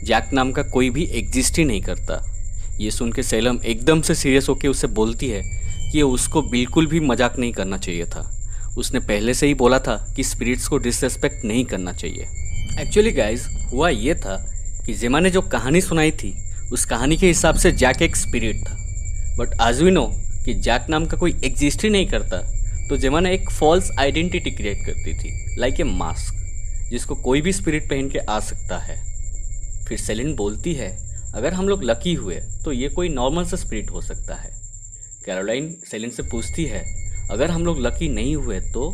Jack नाम का कोई भी एग्जिस्ट ही नहीं करता। ये सुन के सेलम एकदम से सीरियस होकर उसे बोलती है कि ये उसको बिल्कुल भी मजाक नहीं करना चाहिए था। उसने पहले से ही बोला था कि स्पिरिट्स को डिसरेस्पेक्ट नहीं करना चाहिए। एक्चुअली गाइज हुआ ये था कि जेमा ने जो कहानी सुनाई थी उस कहानी के हिसाब से जैक एक स्पिरिट था। बट आज वी नो कि जैक नाम का कोई एग्जिस्ट ही नहीं करता, तो जेमा ने एक फॉल्स आइडेंटिटी क्रिएट करती थी, लाइक ए मास्क, जिसको कोई भी स्पिरिट पहन के आ सकता है। फिर सेलिन बोलती है अगर हम लोग लकी हुए तो ये कोई नॉर्मल सा स्पिरिट हो सकता है। कैरोलाइन सेलिन से पूछती है अगर हम लोग लकी नहीं हुए तो?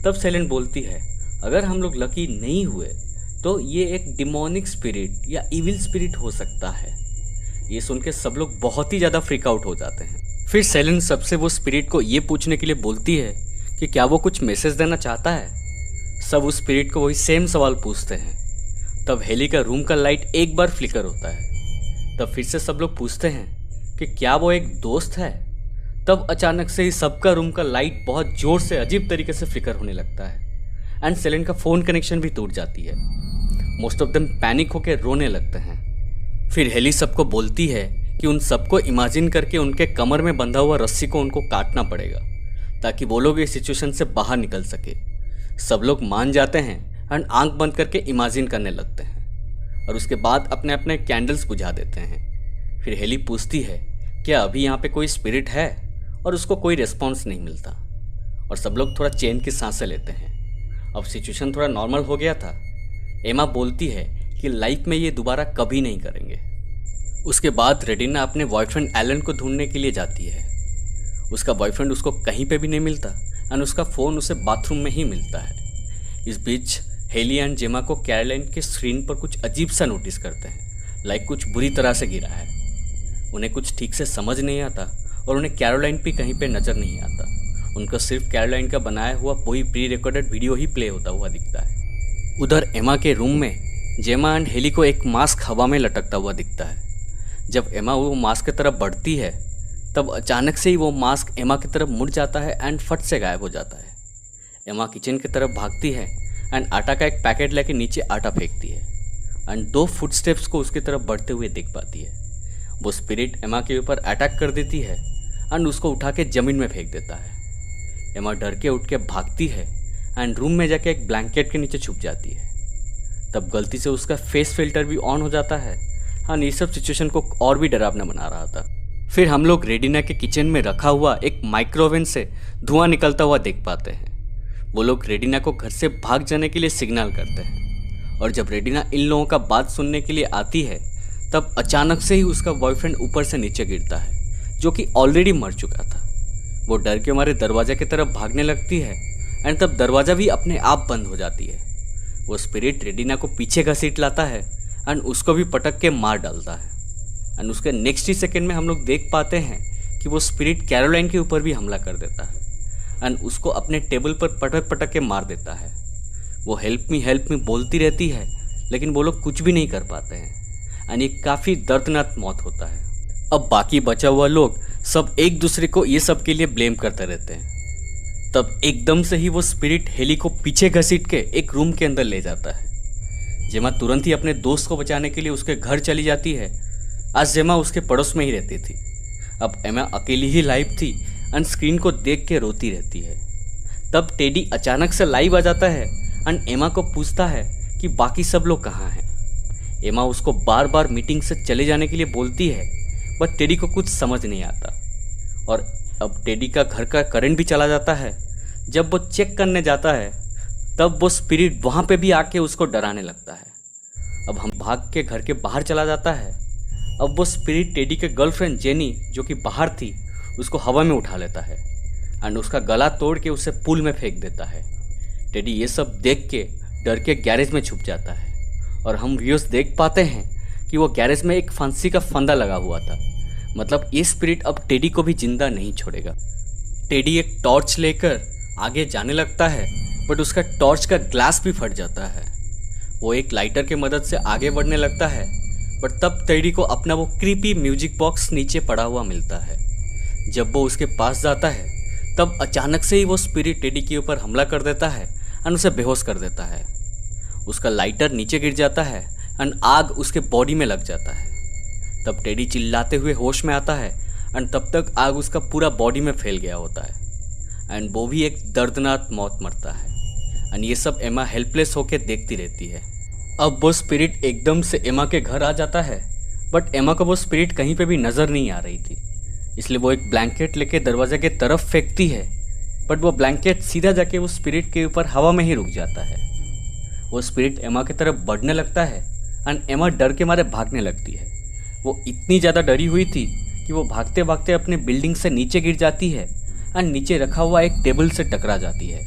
तब सेलिन बोलती है अगर हम लोग लकी नहीं हुए तो ये एक डिमोनिक स्पिरिट या इविल स्पिरिट हो सकता है। ये सुन के सब लोग बहुत ही ज़्यादा फ्रीक आउट हो जाते हैं। फिर सेलिन सबसे वो स्पिरिट को ये पूछने के लिए बोलती है कि क्या वो कुछ मैसेज देना चाहता है। सब उस स्पिरिट को वही सेम सवाल पूछते हैं। तब हेली का रूम का लाइट एक बार फ्लिकर होता है। तब फिर से सब लोग पूछते हैं कि क्या वो एक दोस्त है। तब अचानक से ही सबका रूम का लाइट बहुत जोर से अजीब तरीके से फ्लिकर होने लगता है एंड सेलिन का फ़ोन कनेक्शन भी टूट जाती है। मोस्ट ऑफ देम पैनिक होकर रोने लगते हैं। फिर हेली सबको बोलती है कि उन सबको इमेजिन करके उनके कमर में बंधा हुआ रस्सी को उनको काटना पड़ेगा ताकि वो लोग इस सिचुएशन से बाहर निकल सके। सब लोग मान जाते हैं एंड आंख बंद करके इमेजिन करने लगते हैं और उसके बाद अपने अपने कैंडल्स बुझा देते हैं। फिर हेली पूछती है क्या अभी यहाँ पे कोई स्पिरिट है, और उसको कोई रिस्पॉन्स नहीं मिलता और सब लोग थोड़ा चैन की सांसें लेते हैं। अब सिचुएशन थोड़ा नॉर्मल हो गया था। एमा बोलती है कि लाइफ में ये दोबारा कभी नहीं करेंगे। उसके बाद रेडिना अपने बॉयफ्रेंड एलन को ढूंढने के लिए जाती है। उसका बॉयफ्रेंड उसको कहीं पे भी नहीं मिलता एंड उसका फ़ोन उसे बाथरूम में ही मिलता है। इस बीच हेली एंड जेमा को कैरोलाइन के स्क्रीन पर कुछ अजीब सा नोटिस करते हैं, लाइक कुछ बुरी तरह से गिरा है। उन्हें कुछ ठीक से समझ नहीं आता और उन्हें कैरोलाइन भी कहीं पे नज़र नहीं आता। उनका सिर्फ कैरोलाइन का बनाया हुआ वही प्री रिकॉर्डेड वीडियो ही प्ले होता हुआ दिखता है। उधर एमा के रूम में जेमा एंड हेली को एक मास्क हवा में लटकता हुआ दिखता है। जब एमा वो मास्क की तरफ बढ़ती है तब अचानक से ही वो मास्क एमा की तरफ मुड़ जाता है एंड फट से गायब हो जाता है। एमा किचन की तरफ भागती है एंड आटा का एक पैकेट लेके नीचे आटा फेंकती है एंड 2 फुटस्टेप्स को उसकी तरफ बढ़ते हुए देख पाती है। वो स्पिरिट एमा के ऊपर अटैक कर देती है एंड उसको उठा के ज़मीन में फेंक देता है। एमा डर के उठ के भागती है एंड रूम में जाके एक ब्लैंकेट के नीचे छुप जाती है। तब गलती से उसका फेस फिल्टर भी ऑन हो जाता है एंड ये सब सिचुएशन को और भी डरावना बना रहा था। फिर हम लोग रेडिना के किचन में रखा हुआ एक माइक्रोवेव से धुआं निकलता हुआ देख पाते हैं। वो लोग रेडिना को घर से भाग जाने के लिए सिग्नल करते हैं और जब रेडिना इन लोगों का बात सुनने के लिए आती है तब अचानक से ही उसका बॉयफ्रेंड ऊपर से नीचे गिरता है, जो कि ऑलरेडी मर चुका था। वो डर के मारे दरवाजे की तरफ भागने लगती है एंड तब दरवाज़ा भी अपने आप बंद हो जाती है। वो स्पिरिट रेडिना को पीछे घसीट लाता है एंड उसको भी पटक के मार डालता है एंड उसके नेक्स्ट ही सेकेंड में हम लोग देख पाते हैं कि वो स्पिरिट कैरोलाइन के ऊपर भी हमला कर देता है एंड उसको अपने टेबल पर पटक पटक के मार देता है। वो हेल्प मी बोलती रहती है लेकिन वो लोग कुछ भी नहीं कर पाते हैं एंड ये काफ़ी दर्दनाक मौत होता है। अब बाकी बचा हुआ लोग सब एक दूसरे को ये सब के लिए ब्लेम करते रहते हैं। तब एकदम से ही वो स्पिरिट हेली को पीछे घसीट के एक रूम के अंदर ले जाता है। जेमा तुरंत ही अपने दोस्त को बचाने के लिए उसके घर चली जाती है। आज जेमा उसके पड़ोस में ही रहती थी। अब एमा अकेली ही लाइव थी एंड स्क्रीन को देख के रोती रहती है। तब टेडी अचानक से लाइव आ जाता है एंड एमा को पूछता है कि बाकी सब लोग कहाँ हैं। एमा उसको बार बार मीटिंग से चले जाने के लिए बोलती है बट टेडी को कुछ समझ नहीं आता और अब टेडी का घर का करंट भी चला जाता है। जब वो चेक करने जाता है तब वो स्पिरिट वहाँ पे भी आके उसको डराने लगता है। अब हम भाग के घर के बाहर चला जाता है। अब वो स्पिरिट टेडी के गर्लफ्रेंड जेनी जो कि बाहर थी उसको हवा में उठा लेता है एंड उसका गला तोड़ के उसे पूल में फेंक देता है। टेडी ये सब देख के डर के गैरेज में छुप जाता है और हम व्यूअर्स देख पाते हैं कि वो गैरेज में एक फांसी का फंदा लगा हुआ था। मतलब ये स्पिरिट अब टेडी को भी जिंदा नहीं छोड़ेगा। टेडी एक टॉर्च लेकर आगे जाने लगता है बट उसका टॉर्च का ग्लास भी फट जाता है। वो एक लाइटर की मदद से आगे बढ़ने लगता है बट तब टेडी को अपना वो क्रीपी म्यूजिक बॉक्स नीचे पड़ा हुआ मिलता है। जब वो उसके पास जाता है तब अचानक से ही वो स्पिरिट टेडी के ऊपर हमला कर देता है एंड उसे बेहोश कर देता है। उसका लाइटर नीचे गिर जाता है एंड आग उसके बॉडी में लग जाता है। तब टेडी चिल्लाते हुए होश में आता है एंड तब तक आग उसका पूरा बॉडी में फैल गया होता है एंड वो भी एक दर्दनाक मौत मरता है। एंड ये सब एमा हेल्पलेस होकर देखती रहती है। अब वो स्पिरिट एकदम से एमा के घर आ जाता है, बट एमा को वो स्पिरिट कहीं पे भी नज़र नहीं आ रही थी, इसलिए वो एक ब्लैंकेट लेके दरवाजे के तरफ फेंकती है, बट वो ब्लैंकेट सीधा जाके उस स्पिरिट के ऊपर हवा में ही रुक जाता है। वो स्पिरिट एमा की तरफ बढ़ने लगता है एंड एमा डर के मारे भागने लगती है। वो इतनी ज़्यादा डरी हुई थी कि वो भागते भागते अपने बिल्डिंग से नीचे गिर जाती है एंड नीचे रखा हुआ एक टेबल से टकरा जाती है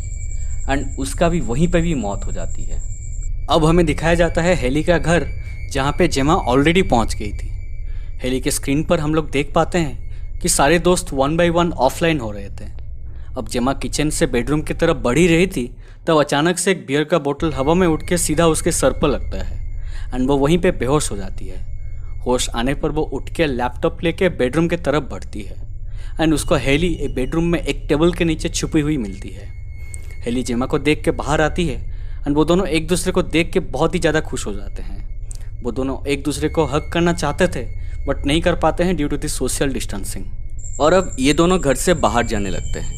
एंड उसका भी वहीं पे भी मौत हो जाती है। अब हमें दिखाया जाता है हेली का घर, जहाँ पे जेमा ऑलरेडी पहुँच गई थी। हेली के स्क्रीन पर हम लोग देख पाते हैं कि सारे दोस्त 1 बाय 1 ऑफलाइन हो रहे थे। अब जेमा किचन से बेडरूम की तरफ बढ़ ही रही थी, तब अचानक से एक बियर का बोतल हवा में उठ के सीधा उसके सर पर लगता है एंड वो वहीं पे बेहोश हो जाती है। होश आने पर वो उठ के लैपटॉप लेके बेडरूम के तरफ बढ़ती है एंड उसको हेली एक बेडरूम में एक टेबल के नीचे छुपी हुई मिलती है। हेली जेमा को देख के बाहर आती है एंड वो दोनों एक दूसरे को देख के बहुत ही ज़्यादा खुश हो जाते हैं। वो दोनों एक दूसरे को हग करना चाहते थे बट नहीं कर पाते हैं due to the social distancing. और अब ये दोनों घर से बाहर जाने लगते हैं।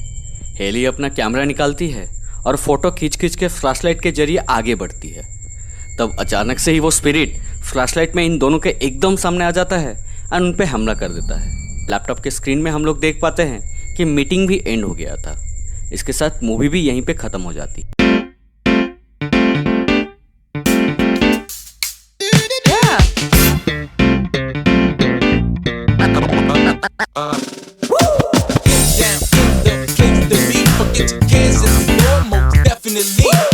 हेली अपना कैमरा निकालती है और फोटो खींच खींच के फ्लैशलाइट के जरिए आगे बढ़ती है। तब अचानक से ही वो स्पिरिट फ्लैशलाइट में इन दोनों के एकदम सामने आ जाता है एंड उन पे हमला कर देता है। लैपटॉप के स्क्रीन में हम लोग देख पाते हैं कि मीटिंग भी एंड हो गया था। इसके साथ मूवी भी यहीं पे ख़त्म हो जाती। Get down in the place to be. Forget your cares if you want, most definitely.